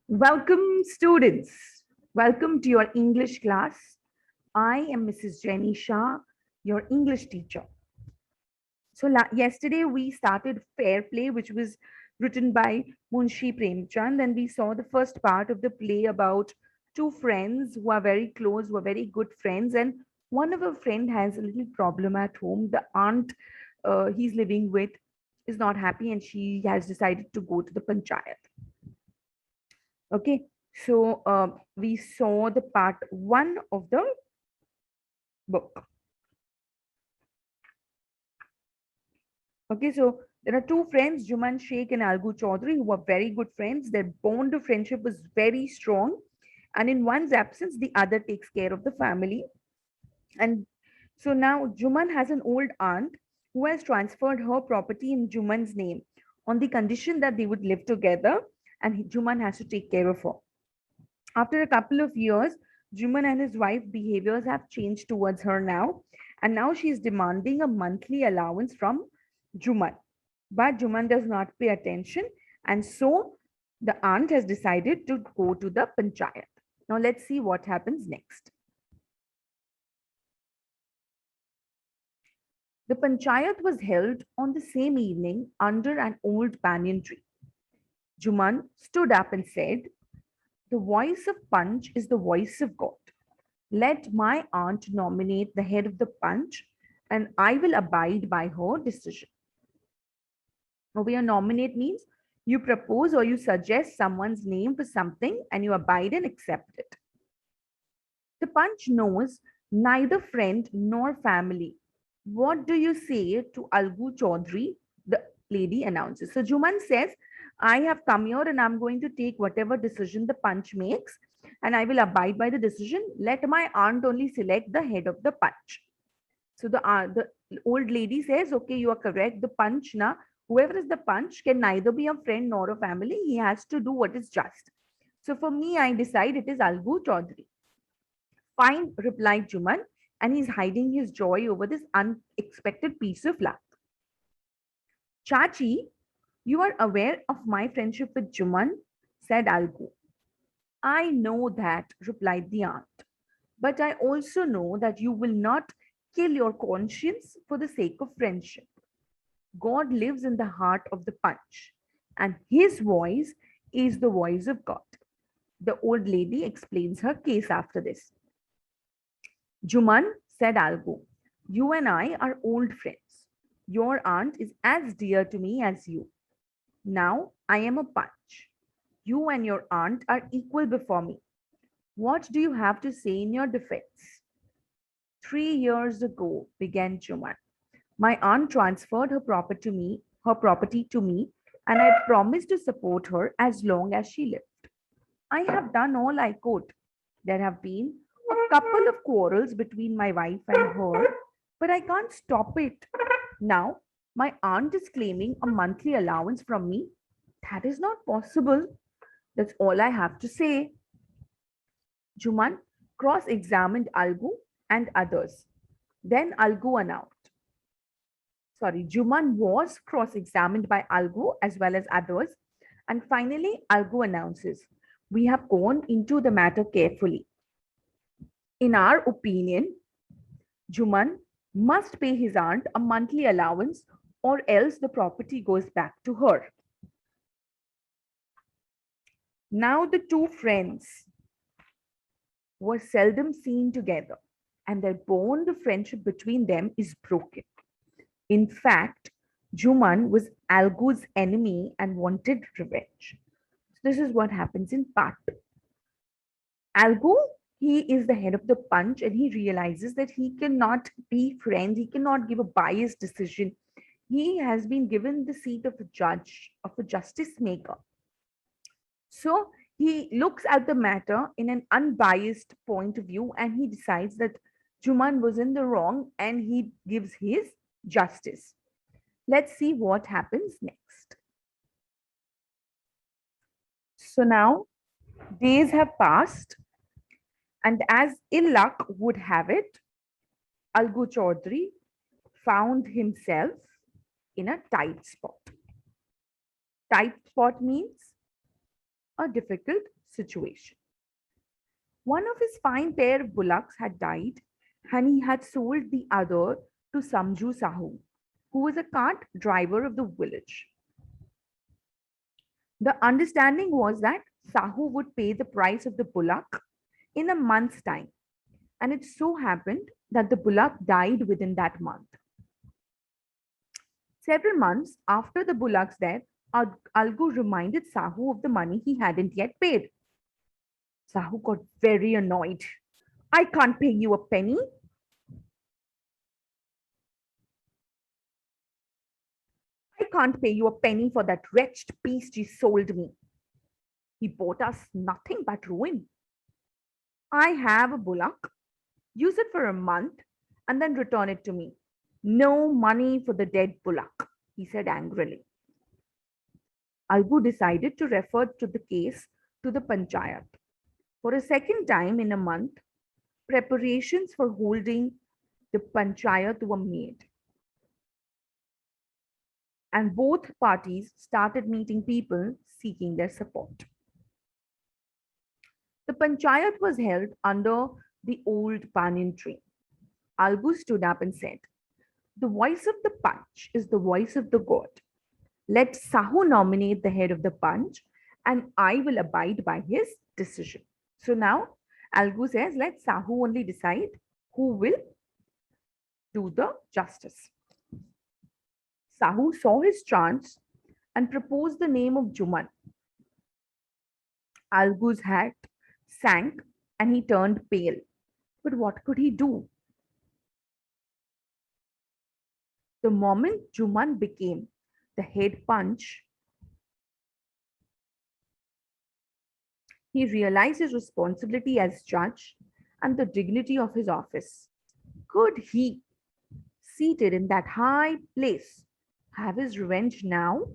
Welcome, students. Welcome to your English class. I am Mrs. Jenny Shah, your English teacher. So, yesterday we started Fair Play, which was written by Munshi Premchand, and we saw the first part of the play about two friends who are very close, who are very good friends, and one of a friend has a little problem at home. The aunt he's living with is not happy, and she has decided to go to the panchayat. Okay, so we saw the part one of the book. Okay, so there are two friends, Juman Sheikh and Algu Chaudhary, who are very good friends. Their bond of friendship was very strong. And in one's absence, the other takes care of the family. And so now Juman has an old aunt who has transferred her property in Juman's name on the condition that they would live together and Juman has to take care of her. After a couple of years, Juman and his wife behaviors have changed towards her now, and now she is demanding a monthly allowance from Juman. But Juman does not pay attention, and so the aunt has decided to go to the panchayat. Now let's see what happens next. The panchayat was held on the same evening under an old banyan tree. Juman stood up and said, "The voice of Punch is the voice of God. Let my aunt nominate the head of the Punch, and I will abide by her decision." Over here, nominate means you propose or you suggest someone's name for something and you abide and accept it. The Punch knows neither friend nor family. What do you say to Algu Chaudhary? The lady announces. So Juman says, "I have come here and I'm going to take whatever decision the Punch makes and I will abide by the decision. Let my aunt only select the head of the Punch." So the old lady says, "Okay, you are correct. The Punch, na, whoever is the Punch can neither be a friend nor a family. He has to do what is just. So for me, I decide it is Algu Chaudhary." "Fine," replied Juman, and he's hiding his joy over this unexpected piece of luck. "Chachi, you are aware of my friendship with Juman," said Algu. "I know that," replied the aunt. "But I also know that you will not kill your conscience for the sake of friendship. God lives in the heart of the Punch, and his voice is the voice of God." The old lady explains her case after this. "Juman," said Algo, "you and I are old friends. Your aunt is as dear to me as you. Now I am a Punch. You and your aunt are equal before me. What do you have to say in your defense?" "3 years ago," began Juman, "my aunt transferred her property to me, and I promised to support her as long as she lived. I have done all I could. There have been a couple of quarrels between my wife and her, but I can't stop it. Now, my aunt is claiming a monthly allowance from me. That is not possible. That's all I have to say." Juman cross examined Algu and others. Then Algu announced. Sorry, Juman was cross examined by Algu as well as others. And finally, Algu announces, "We have gone into the matter carefully. In our opinion, Juman must pay his aunt a monthly allowance or else the property goes back to her." Now the two friends were seldom seen together, and their bond of friendship between them is broken. In fact, Juman was Algu's enemy and wanted revenge. So this is what happens in part two. Algu, he is the head of the Punch, and he realizes that he cannot be friends, he cannot give a biased decision. He has been given the seat of a judge, of a justice maker. So he looks at the matter in an unbiased point of view and he decides that Juman was in the wrong and he gives his justice. Let's see what happens next. So now days have passed, and as ill luck would have it, Algu Chaudhary found himself in a tight spot. Tight spot means a difficult situation. One of his fine pair of bullocks had died, and he had sold the other to Samju Sahu, who was a cart driver of the village. The understanding was that Sahu would pay the price of the bullock in a month's time, and it so happened that the bullock died within that month. Several months after the bullock's death, Algu reminded Sahu of the money he hadn't yet paid. Sahu got very annoyed. I can't pay you a penny. I can't pay you a penny for that wretched beast you sold me. He bought us nothing but ruin. I have a bullock. Use it for a month and then return it to me. No money for the dead bullock, he said angrily. Algu decided to refer to the case to the panchayat. For a second time in a month, preparations for holding the panchayat were made. And both parties started meeting people seeking their support. The panchayat was held under the old banyan tree. Algu stood up and said, "The voice of the Panch is the voice of the god. Let Sahu nominate the head of the Panch, and I will abide by his decision." So now Algu says, let Sahu only decide who will do the justice. Sahu saw his chance and proposed the name of Juman. Algu's hat sank and he turned pale. But what could he do? The moment Juman became the head Panch, he realized his responsibility as judge and the dignity of his office. Could he, seated in that high place, have his revenge now?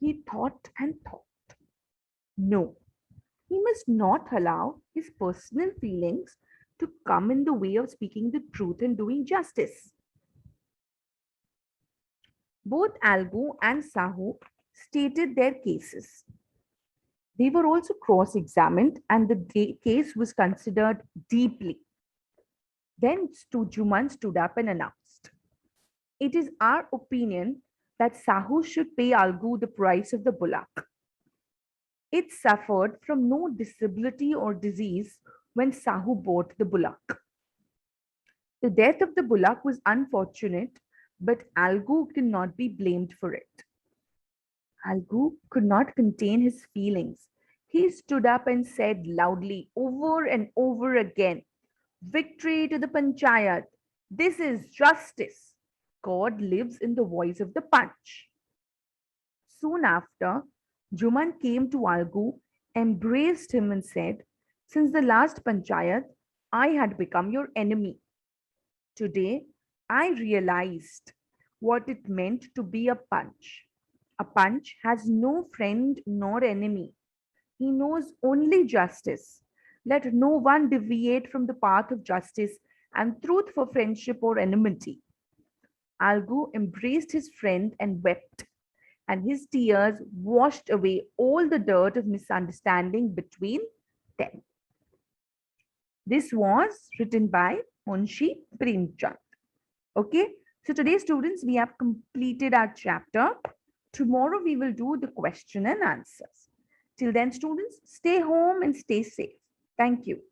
He thought and thought. No, he must not allow his personal feelings to come in the way of speaking the truth and doing justice. Both Algu and Sahu stated their cases. They were also cross-examined and the case was considered deeply. Then Juman stood up and announced, "It is our opinion that Sahu should pay Algu the price of the bullock. It suffered from no disability or disease when Sahu bought the bullock. The death of the bullock was unfortunate, but Algu cannot be blamed for it." Algu could not contain his feelings. He stood up and said loudly, over and over again, "Victory to the panchayat. This is justice. God lives in the voice of the Panch." Soon after, Juman came to Algu, embraced him, and said, "Since the last panchayat, I had become your enemy. Today, I realized what it meant to be a Panch. A Panch has no friend nor enemy. He knows only justice. Let no one deviate from the path of justice and truth for friendship or enmity." Algu embraced his friend and wept, and his tears washed away all the dirt of misunderstanding between them. This was written by Munshi Premchand. Okay, so today, students, we have completed our chapter. Tomorrow, we will do the question and answers. Till then, students, stay home and stay safe. Thank you.